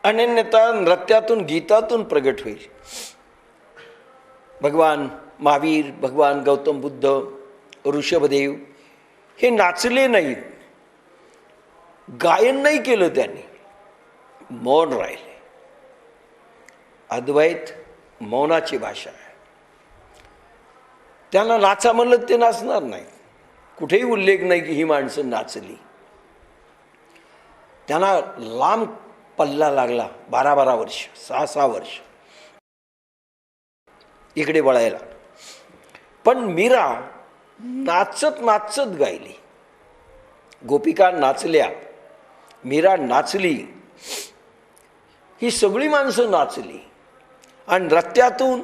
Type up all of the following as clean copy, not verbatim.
अनन्यता नृत्यातून, गीतातून प्रगट होईल. भगवान महावीर, भगवान गौतम बुद्ध, ऋषभदेव हे नाचले नाहीत, गायन नाही केलं त्यांनी, मौन राहिले. अद्वैत मौनाची भाषा आहे. त्यांना नाचा म्हणलं ते नाचणार नाही. कुठेही उल्लेख नाही की ही माणसं नाचली. त्यांना लांब पल्ला लागला, 12-12 वर्ष, 6-6 वर्ष इकडे वळायला. पण मीरा नाचत नाचत गायली. गोपिका नाचल्या, मीरा नाचली, ही सगळी माणसं नाचली आणि नृत्यातून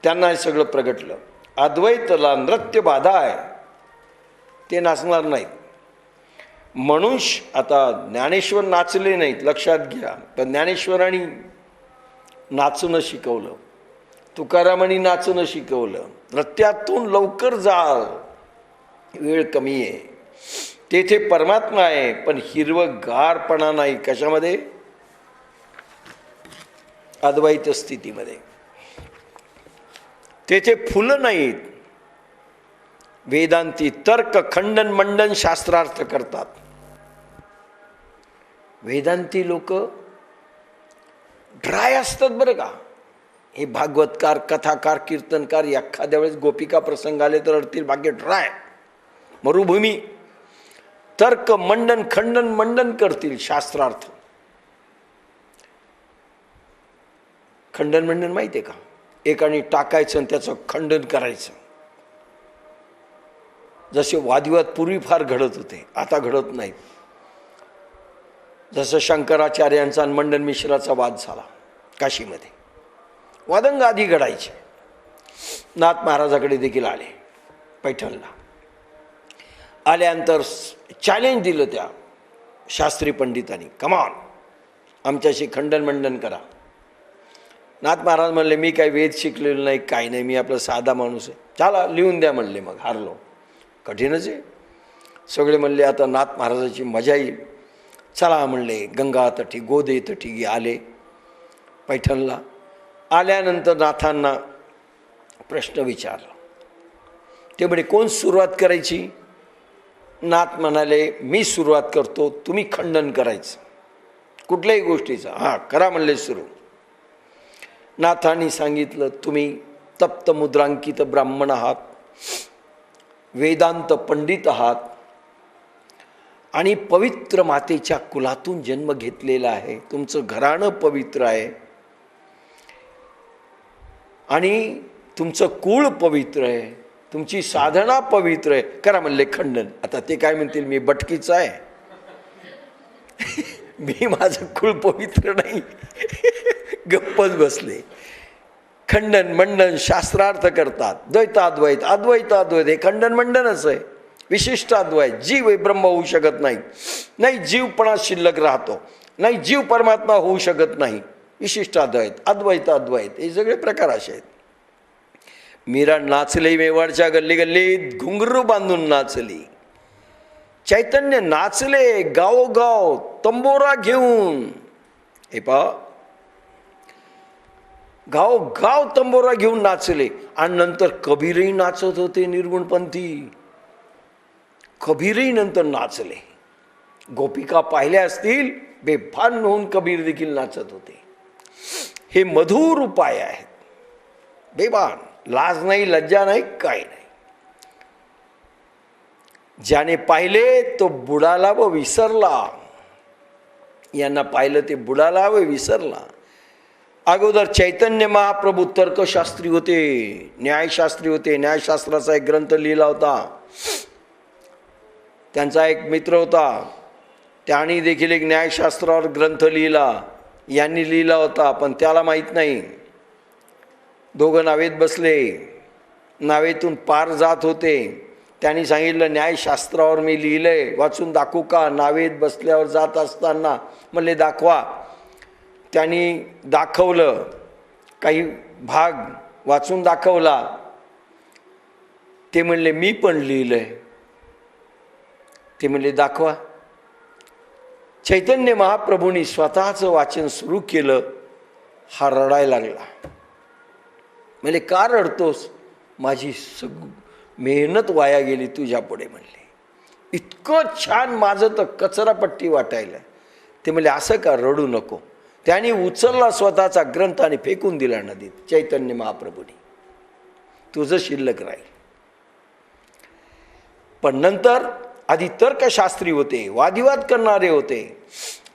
त्यांना हे सगळं प्रगटलं. अद्वैतला नृत्य बाधा आहे, ते नाचणार नाहीत. म्हणून आता ज्ञानेश्वर नाचले नाहीत, लक्षात घ्या. पण ज्ञानेश्वरांनी नाचणं शिकवलं, तुकारामांनी नाचणं शिकवलं. नृत्यातून लवकर जा, वेळ कमी आहे, तेथे परमात्मा आहे, पण हिरवगारपणा नाही. कशामध्ये? अद्वैत स्थितीमध्ये. तेथे फुलं नाहीत. वेदांती तर्क खंडन मंडन शास्त्रार्थ करतात. वेदांती लोक ड्राय असतात बरं का. हे भागवतकार, कथाकार, कीर्तनकार एखाद्या वेळेस गोपिका प्रसंग आले तर अडतील, भाग्य ड्राय, मरुभूमी. तर्क मंडन खंडन मंडन करतील शास्त्रार्थ. खंडन मंडन माहिती आहे का? एकाने टाकायचं आणि त्याचं खंडन करायचं. जसे वादविवाद पूर्वी फार घडत होते, आता घडत नाहीत. जसं शंकराचार्यांचा आणि मंडन मिश्राचा वाद झाला काशीमध्ये, वादंग आधी घडायचे. नाथ महाराजाकडे देखील आले, पैठणला आल्यानंतर चॅलेंज दिलं त्या शास्त्री पंडितांनी, कमान आमच्याशी खंडन मंडन करा. नाथ महाराज म्हणले, मी काही वेद शिकलेलो नाही, काही नाही, मी आपला साधा माणूस आहे, चला लिहून द्या म्हणले. मग हारलो. कठीणच आहे. सगळे म्हणले आता नाथ महाराजाची मजा येईल, चला म्हणले. गंगा तटी, गोदे तटी आले पैठणला. आल्यानंतर नाथांना प्रश्न विचारला. ते म्हणे कोण सुरुवात करायची? नाथ म्हणाले, मी सुरुवात करतो, तुम्ही खंडन करायचं कुठल्याही गोष्टीचं. हां करा म्हणले सुरू. नाथांनी सांगितलं, तुम्ही तप्त मुद्रांकित ब्राह्मण आहात, वेदांत पंडित आहात आणि पवित्र मातेच्या कुलातून जन्म घेतलेला आहे, तुमचं घराणं पवित्र आहे आणि तुमचं कुळ पवित्र आहे, तुमची साधना पवित्र आहे, करा म्हणले खंडन. आता ते काय म्हणतील, मी भटकीचा आहे, मी माझं कुळ पवित्र नाही. गप्पच बसले. खंडन मंडन शास्त्रार्थ करतात. द्वैताद्वैत, अद्वैताद्वैत हे खंडन मंडनच आहे. विशिष्ट अद्वैत, जीव हे ब्रह्म होऊ शकत नाही, नाही जीवपणा शिल्लक राहतो, नाही जीव परमात्मा होऊ शकत नाही. विशिष्ट अद्वैत, अद्वैताद्वैत हे सगळे प्रकार असे आहेत. मीरा नाचली, मेवाडच्या गल्ली गल्लीत घुंगरू बांधून नाचली. चैतन्य नाचले गावोगाव तंबोरा घेऊन. हे पहा, गाव गाव तंबोरा घेऊन नाचले. आणि नंतर कबीरही नाचत होते, निर्गुणपंथी कबीरही नंतर नाचले. गोपिका पाहिल्या असतील, बेभान होऊन कबीर देखील नाचत होते. हे मधुर उपाय आहेत. बेभान, लाज नाही, लज्जा नाही, काही नाही. ज्याने पाहिले तो बुडाला व विसरला. यांना पाहिलं ते बुडाला व विसरला. अगोदर चैतन्य महाप्रभू तर्कशास्त्री होते, न्यायशास्त्री होते. न्यायशास्त्राचा एक ग्रंथ लिहिला होता. त्यांचा एक मित्र होता, त्याने देखील एक न्यायशास्त्रावर ग्रंथ लिहिला. यांनी लिहिला होता, पण त्याला माहीत नाही. दोघं नावेत बसले, नावेतून पार जात होते. त्यांनी सांगितलं, न्यायशास्त्रावर मी लिहिलंय, वाचून दाखवू का? नावेत बसल्यावर जात असताना म्हणले, दाखवा. त्यांनी दाखवलं, काही भाग वाचून दाखवला. ते म्हणले, मी पण लिहिलंय. ते म्हणले, दाखवा. चैतन्य महाप्रभूंनी स्वतःचं वाचन सुरू केलं. हा रडायला लागला. म्हणजे का रडतोस? माझी मेहनत वाया गेली तुझ्या पुढे म्हणले. इतकं छान माझं तर कचरापट्टी वाटायला. ते म्हणले असं का, रडू नको. त्याने उचलला स्वतःचा ग्रंथ आणि फेकून दिला नदीत. चैतन्य महाप्रभूंनी, तुझं शिल्लक राहील. पण नंतर आधी तर्कशास्त्री होते, वादिवाद करणारे होते.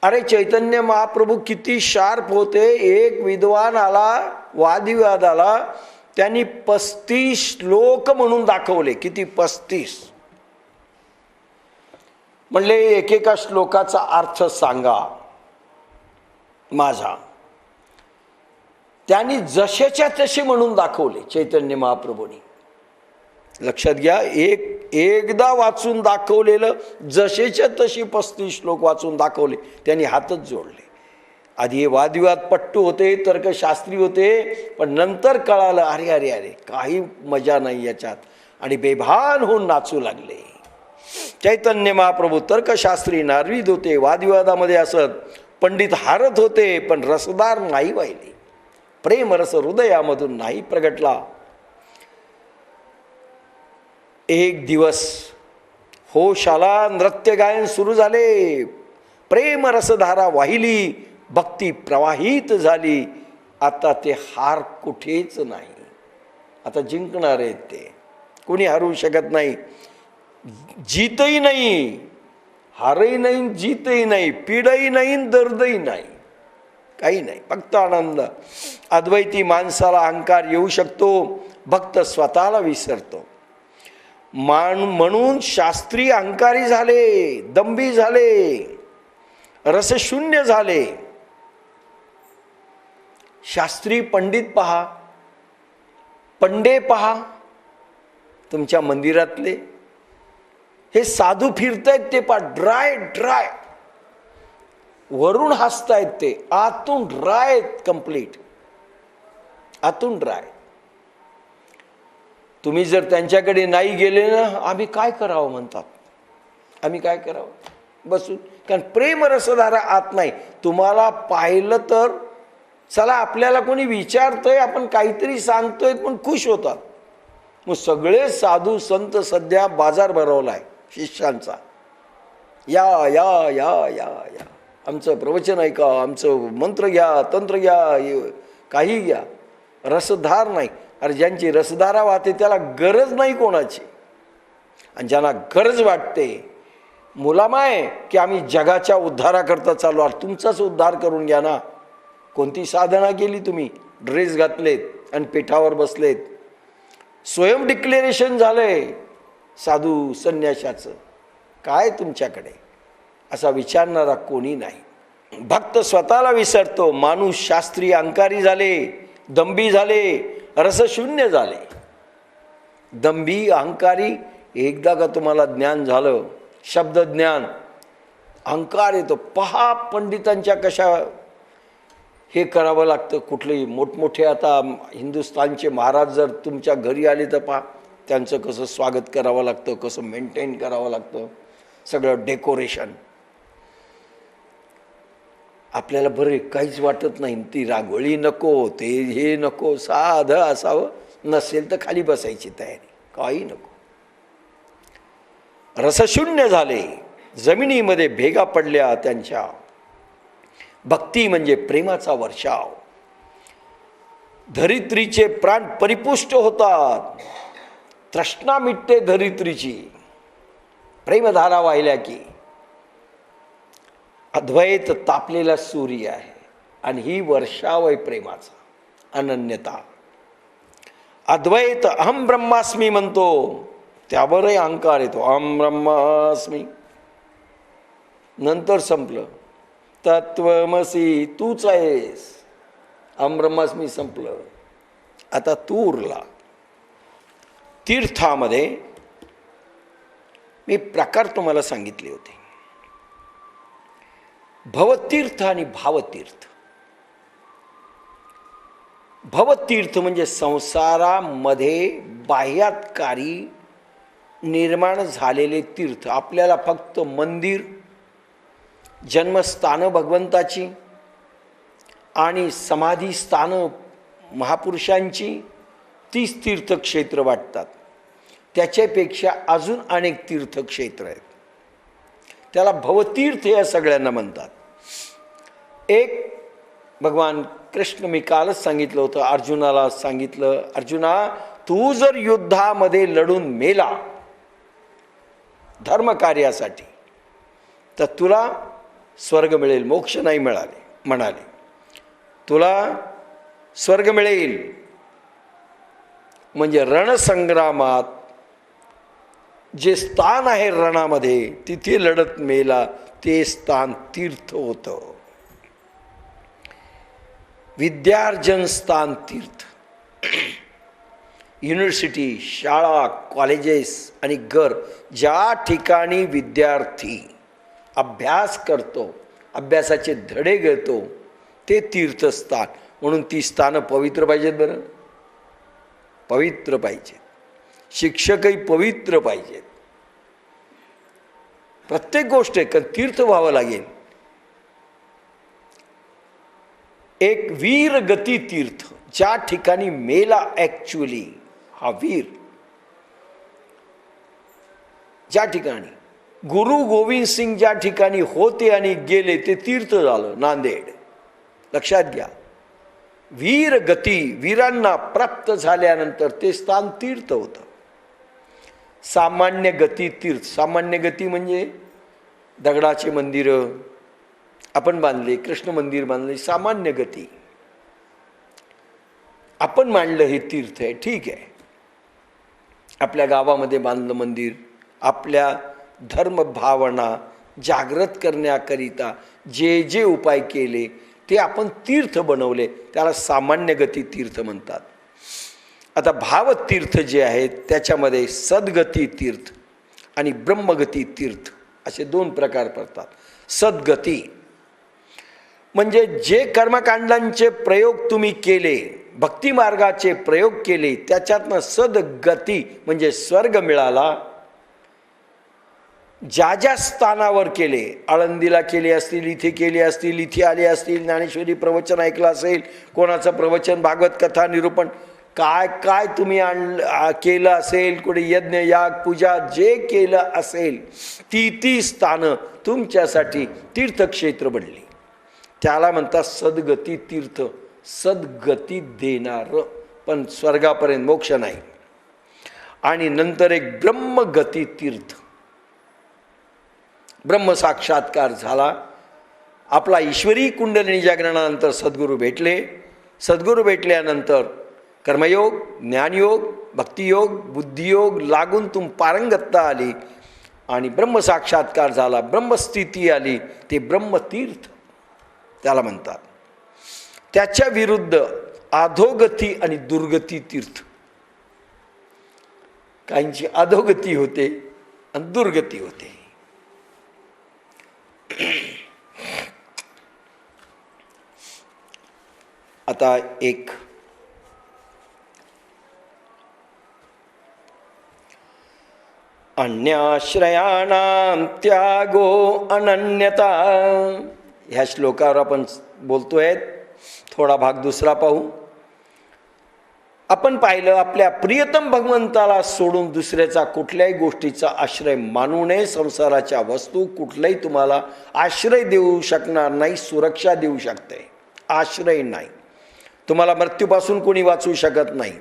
अरे चैतन्य महाप्रभू किती शार्प होते. एक विद्वान आला, वादिवादाला, त्यांनी 35 श्लोक म्हणून दाखवले. किती? 35. म्हणले एकेका श्लोकाचा अर्थ सांगा माझा. त्यांनी जसेच्या तसे म्हणून दाखवले चैतन्य महाप्रभूंनी. लक्षात घ्या, एकदा वाचून दाखवलेलं जसेच्या तशी 35 श्लोक वाचून दाखवले. त्यांनी हातच जोडले. आधी हे वादविवाद पट्टू होते, तर्कशास्त्री होते, पण नंतर कळालं अरे अरे अरे काही मजा नाही याच्यात, आणि बेभान होऊन नाचू लागले. चैतन्य महाप्रभू तर्कशास्त्री नारवीद होते, वादविवादामध्ये असत. पंडित हारत होते, पण रसदार नाही वाहिले. प्रेमरस हृदयामधून नाही प्रगटला. एक दिवस होश आला, नृत्य गायन सुरू झाले. प्रेमरसधारा वाहिली, भक्ती प्रवाहित झाली. आता ते हार कुठेच नाही. आता जिंकणार आहेत ते, कोणी हरू शकत नाही. जीतही नाही, हारही नाही, जीतही नाही, पीडही नाही, दर्दही नाही, काही नाही, फक्त आनंद. अद्वैती माणसाला अहंकार येऊ शकतो, भक्त स्वतःला विसरतो. म्हणून शास्त्री अहंकारी झाले, दंभी झाले, रसशून्य झाले. शास्त्री पंडित पहा, पंडे पहा, तुमच्या मंदिरातले हे साधू फिरतायत ते पहा, ड्राय ड्राय, वरून हसतायत ते, आतून ड्राय, कंप्लीट आतून ड्राय. तुम्ही जर त्यांच्याकडे नाही गेले ना, आम्ही काय करावं म्हणतात. आम्ही काय करावं बसून, कारण प्रेमरसधारा आत नाही. तुम्हाला पाहिलं तर चला आपल्याला कोणी विचारतंय, आपण काहीतरी सांगतोय, पण खुश होतात. मग सगळे साधू संत सध्या बाजार भरवलाय शिष्यांचा. या या या या या, आमचं प्रवचन ऐका, आमचं मंत्र घ्या, तंत्र घ्या, काही घ्या. रसधार नाही. अरे ज्यांची रसधारा वाहते त्याला गरज नाही कोणाची, आणि ज्यांना गरज वाटते, मुलामाय की आम्ही जगाच्या उद्धाराकरता चालू आहोत, तुमचाच उद्धार करून घ्या ना. कोणती साधना केली तुम्ही? ड्रेस घातलेत आणि पेठावर बसलेत, स्वयं डिक्लेरेशन झालंय साधू संन्याशाचं. काय तुमच्याकडे? असा विचारणारा कोणी नाही. भक्त स्वतःला विसरतो. माणूस शास्त्री अहंकारी झाले, दंभी झाले, रसशून्य झाले. दंभी अहंकारी, एकदा का तुम्हाला ज्ञान झालं, शब्द ज्ञान, अहंकार येतो. पहा पंडितांच्या कशा हे करावं लागतं. कुठलेही मोठमोठे आता हिंदुस्थानचे महाराज जर तुमच्या घरी आले तर पहा त्यांचं कसं स्वागत करावं लागतं, कसं मेंटेन करावं लागतं, सगळं डेकोरेशन. आपल्याला बरे काहीच वाटत नाही. ती रांगोळी नको, ते हे नको, साधं असावं. नसेल तर खाली बसायची तयारी, काही नको. रसशून्य झाले, जमिनीमध्ये भेगा पडल्या त्यांच्या. भक्ती म्हणजे प्रेमाचा वर्षाव. धरित्रीचे प्राण परिपुष्ट होतात, तृष्णा मिटते धरित्रीची, प्रेमधारा वाहिल्या की. अद्वैत तापलेला सूर्य आहे, आणि ही वर्षाव आहे प्रेमाचा, अनन्यता. अद्वैत अहम ब्रह्मास्मी म्हणतो, त्यावरही अहंकार येतो. अहम ब्रह्मास्मी, नंतर संपलं. तत्वमसी, तूच आहेस. अहम ब्रह्मास्मी संपलं, आता तू उरला. तीर्थामध्ये मी प्रकार तुम्हाला सांगितले होते, भवतीर्थ आणि भावतीर्थ. भवतीर्थ म्हणजे संसारामध्ये बाह्यातकारी निर्माण झालेले तीर्थ. आपल्याला फक्त मंदिर, जन्मस्थानं भगवंताची आणि समाधी स्थानं महापुरुषांची, तीच तीर्थक्षेत्र वाटतात. त्याच्यापेक्षा अजून अनेक तीर्थक्षेत्र आहेत. त्याला भवतीर्थ या सगळ्यांना म्हणतात. एक भगवान कृष्ण, मी कालच सांगितलं होतं, अर्जुनाला सांगितलं, अर्जुना तू जर युद्धामध्ये लढून मेला धर्म कार्यासाठी तर तुला स्वर्ग मिळेल, मोक्ष नाही मिळाले म्हणाले. तुला स्वर्ग मिळेल म्हणजे रणसंग्रामात जे स्थान आहे रणामध्ये, तिथे लढत मेला ते स्थान तीर्थ होतं. विद्यार्जन स्थान तीर्थ. युनिव्हर्सिटी, शाळा, कॉलेजेस आणि घर, ज्या ठिकाणी विद्यार्थी अभ्यास करतो, अभ्यासाचे धडे घेतो, ते तीर्थस्थान. म्हणून ती स्थानं पवित्र पाहिजेत. बरं, पवित्र पाहिजेत. शिक्षकही पवित्र पाहिजेत. प्रत्येक गोष्ट आहे, कारण तीर्थ व्हावं लागेल. एक वीर गती तीर्थ, ज्या ठिकाणी मेला ॲक्च्युली हा वीर, ज्या ठिकाणी गुरु गोविंद सिंग ज्या ठिकाणी होते आणि गेले ते तीर्थ झालं, नांदेड. लक्षात घ्या, वीर गती, वीरांना प्राप्त झाल्यानंतर ते स्थान तीर्थ होतं. सामान्य गती तीर्थ. सामान्य गती म्हणजे दगडाचे मंदिरं आपण बांधले, कृष्ण मंदिर बांधले, सामान्य गती. आपण मांडलं हे तीर्थ आहे, ठीक आहे. आपल्या गावामध्ये बांधलं मंदिर, आपल्या धर्मभावना जागृत करण्याकरिता जे जे उपाय केले ते आपण तीर्थ बनवले, त्याला सामान्य गती तीर्थ म्हणतात. आता भावतीर्थ जे आहेत त्याच्यामध्ये सद्गती तीर्थ आणि ब्रह्मगती तीर्थ असे दोन प्रकार पडतात. सद्गती म्हणजे जे कर्मकांडांचे प्रयोग तुम्ही केले, भक्ती मार्गाचे प्रयोग केले, त्याच्यातनं सद्गती म्हणजे स्वर्ग मिळाला. ज्या ज्या स्थानावर केले, आळंदीला केले असतील, इथे केले असतील, इथे आले असतील, ज्ञानेश्वरी प्रवचन ऐकलं असेल, कोणाचं प्रवचन, भागवत कथा, निरूपण, काय काय तुम्ही केलं असेल, कुठे यज्ञ याग पूजा जे केलं असेल, ती ती स्थानं तुमच्यासाठी तीर्थक्षेत्र बनली. त्याला म्हणतात सद्गती तीर्थ. सद्गती देणारं, पण स्वर्गापर्यंत मोक्ष नाही. आणि नंतर एक ब्रह्मगती तीर्थ. ब्रह्मसाक्षात्कार झाला आपला, ईश्वरी कुंडलिनी जागरणानंतर सद्गुरू भेटले. सद्गुरू भेटल्यानंतर कर्मयोग, ज्ञानयोग, भक्तियोग, बुद्धियोग लागून पारंगतता आली आणि ब्रह्मसाक्षात्कार झाला, ब्रह्मस्थिती आली. ते ब्रह्मतीर्थ त्याला म्हणतात. त्याच्या विरुद्ध अधोगती आणि दुर्गती तीर्थ. काहींची अधोगती होते आणि दुर्गती होते. आता एक अन्याश्रयाणां त्यागो अनन्यता, ह्या श्लोकावर आपण बोलतोय. थोडा भाग दुसरा पाहू. आपण पाहिलं, आपल्या प्रियतम भगवंताला सोडून दुसऱ्याचा कुठल्याही गोष्टीचा आश्रय मानू नये. संसाराच्या वस्तू कुठलाही तुम्हाला आश्रय देऊ शकणार नाही, सुरक्षा देऊ शकते, आश्रय नाही. तुम्हाला मृत्यूपासून कोणी वाचवू शकत नाही,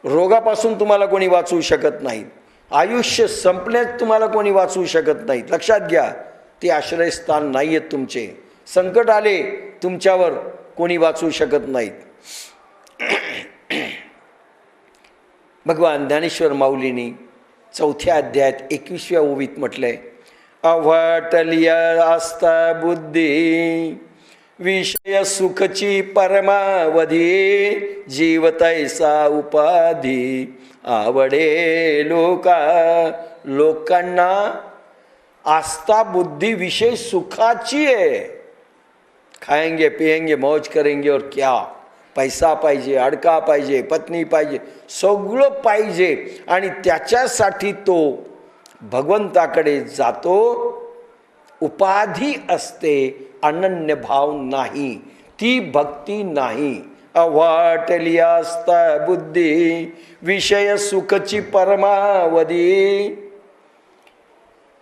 रोगापासून तुम्हाला कोणी वाचवू शकत नाही, आयुष्य संपण्यात तुम्हाला कोणी वाचवू शकत नाही. लक्षात घ्या, ते आश्रयस्थान नाही आहेत तुमचे. संकट आले तुमच्यावर, कोणी वाचवू शकत नाहीत. भगवान ज्ञानेश्वर माऊलींनी 4थ्या अध्यायात 21व्या ओवीत म्हटलंय, अवटलिय आस्था बुद्धी विषय सुखची परमावधी, जीव तैसा उपाधी आवडे लोकांना आस्था बुद्धी विषय सुखाची आहे. खाएंगे पिएंगे मौज करेंगे और क्या, पैसा पाहिजे, अडका पाहिजे, पत्नी पाहिजे, सगळं पाहिजे. आणि त्याच्यासाठी तो भगवंताकडे जातो उपाधी असते, अनन्य भाव नाही, ती भक्ती नाही. अवाटली असता बुद्धी, विषय सुखची परमावधी.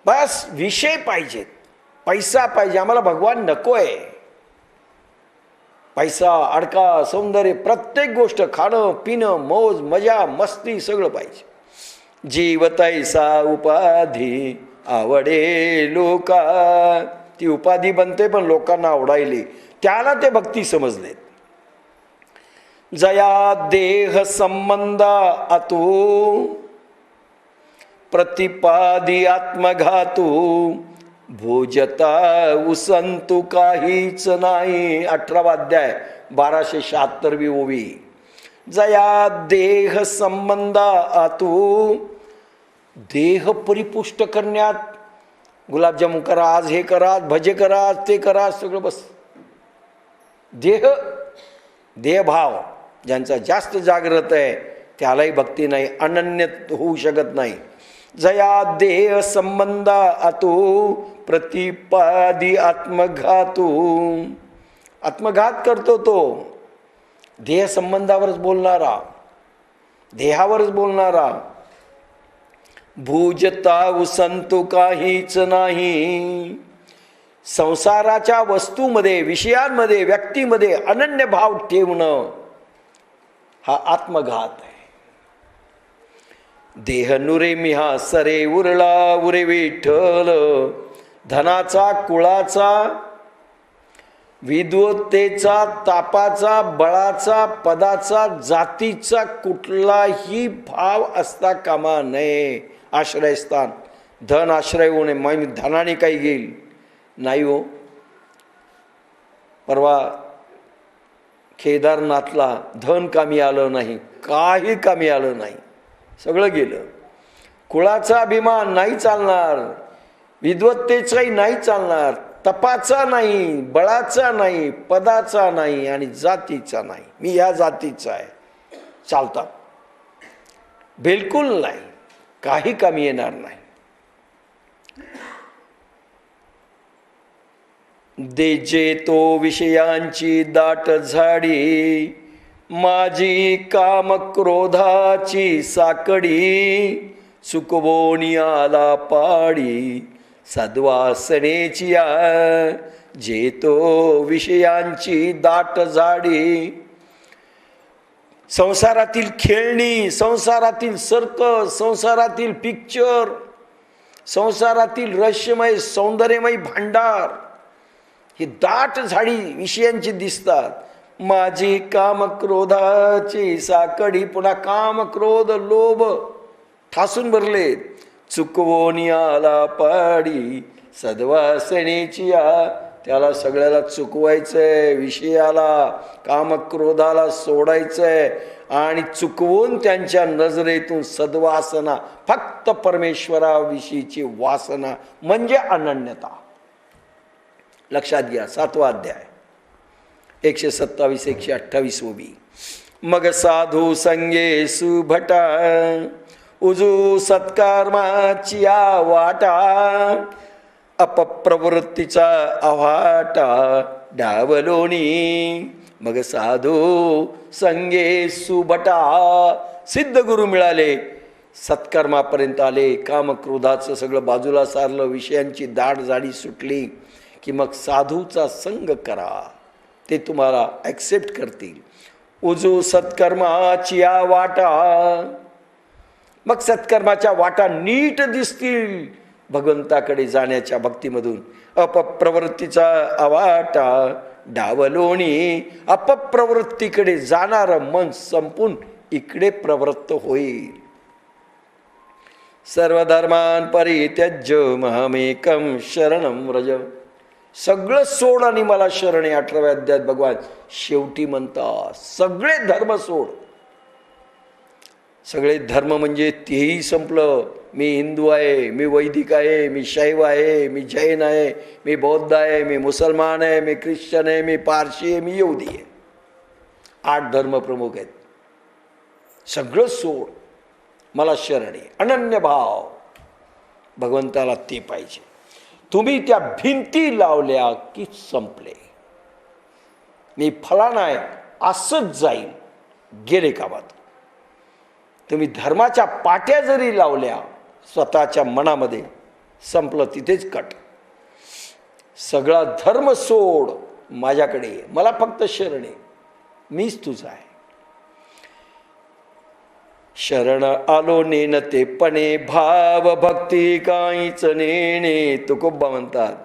बस विषय पाहिजेत, पैसा पाहिजे. आम्हाला भगवान नकोय. पैसा, अडका, सौंदर्य, प्रत्येक गोष्ट, खाणं पिणं, मौज मजा मस्ती सगळं पाहिजे. जीव तैसा उपाधी आवडे लोका. ती उपाधी बनते पण लोकांना आवडायली, त्याला ते भक्ती समजलेत. जया देह संबंध आतू, प्रतिपादी आत्मघातू. भोजता उसंतु काहीच नाही. 18वा अध्याय 1276वी ओवी. जया देह संबंध आतू, देह परिपुष्ट करण्यात, गुलाबजामुन करा, आज हे करा, भजे करा, आज ते करा, सगळं बस. देहभाव ज्यांचा जास्त जागृत आहे त्यालाही भक्ती नाही, अनन्य होऊ शकत नाही. जया देह संबंध आतू, प्रतिपादी आत्मघातू. आत्मघात करतो तो, देह संबंधावरच बोलणारा, देहावरच बोलणारा. भूजता उसंतु काहीच नाही. संसाराच्या वस्तूमध्ये, विषयांमध्ये, व्यक्तीमध्ये अनन्य भाव ठेवणं हा आत्मघात आहे. देह नुरे मिहा सरे उरला उरे विठ्ठल. धनाचा, कुळाचा, विद्वत्तेचा, तापाचा, बळाचा, पदाचा, जातीचा कुठलाही भाव असता कामा नये. आश्रयस्थान, धन आश्रय होणे, मी धनाने काही घेईल नाही हो. परवा केदारनाथला धन कामी आलं नाही, काही कामी आलं नाही, सगळं गेलं. कुळाचा अभिमान नाही चालणार, विद्वत्तेचाही नाही चालणार, तपाचा नाही, बळाचा नाही, पदाचा नाही आणि जातीचा नाही. मी या जातीचा आहे, चालतात, बिलकुल नाही, काही कामी येणार नाही. देजे तो विषयांची दाट झाडी, माझी काम क्रोधाची साकडी. चुकवोनी आला पाडी, सद्वासनेची जेतो विषयांची दाट झाडी. संसारातील खेळणी, संसारातील सर्कस, संसारातील पिक्चर, संसारातील रहस्यमय सौंदर्यमय भांडार ही दाट झाडी विषयांची दिसतात. माझी काम क्रोधाची साकडी, पुन्हा काम क्रोध लोभ ठासून भरले. चुकवोनी आला पाडी, सद्वासनेची त्याला सगळ्याला चुकवायचंय, विषयाला कामक्रोधाला सोडायचंय आणि चुकवून त्यांच्या नजरेतून सद्वासना, फक्त परमेश्वराविषयीची वासना म्हणजे अनन्यता. लक्षात घ्या. 7वा अध्याय 127-128 ओवी. मग साधू संगे सुभटा, उजू सत्कर्माची वाटा. अपप्रवृत्तीचा अवाटा डावलोनी. मग साधू संगे सुभटा, सिद्ध गुरु मिळाले, सत्कर्मापर्यंत आले, कामक्रोधाचं सगळं बाजूला सारलं, विषयांची दाट जाडी सुटली की मग साधूचा संग करा, ते तुम्हाला ॲक्सेप्ट करतील. उजू सत्कर्माची वाटा, मग सत्कर्माच्या वाटा नीट दिसतील भगवंताकडे जाण्याच्या भक्तीमधून. अपप्रवृत्तीचा अवाटा डावलोणी, अपप्रवृत्तीकडे जाणारं मन संपून इकडे प्रवृत्त होईल. सर्वधर्मान परित्यज्य महमेकम शरणं व्रज. सगळं सोड आणि मला शरण आहे. 18व्या अध्यायात भगवान शेवटी म्हणतात सगळे धर्म सोड. सगळे धर्म म्हणजे तेही संपलं. मी हिंदू आहे, मी वैदिक आहे, मी शैव आहे, मी जैन आहे, मी बौद्ध आहे, मी मुसलमान आहे, मी ख्रिश्चन आहे, मी पारशी आहे, मी यहुदी आहे. 8 धर्म प्रमुख आहेत. सगळं सोड, मला शरण आहे. अनन्य भाव भगवंताला ते पाहिजे. तुम्ही त्या भिंती लावल्या की संपले. मी फलाना आहे असंच जाईल, गेले कामात. तुम्ही धर्माच्या पाट्या जरी लावल्या स्वतःच्या मनामध्ये, संपलं तिथेच कट. सगळा धर्म सोड, माझ्याकडे ये, मला फक्त शरण आहे, मीच तुझा आहे. शरण आलो नेनते पणे, भाव भक्ती काहीच नेणे. तुकोबा म्हणतात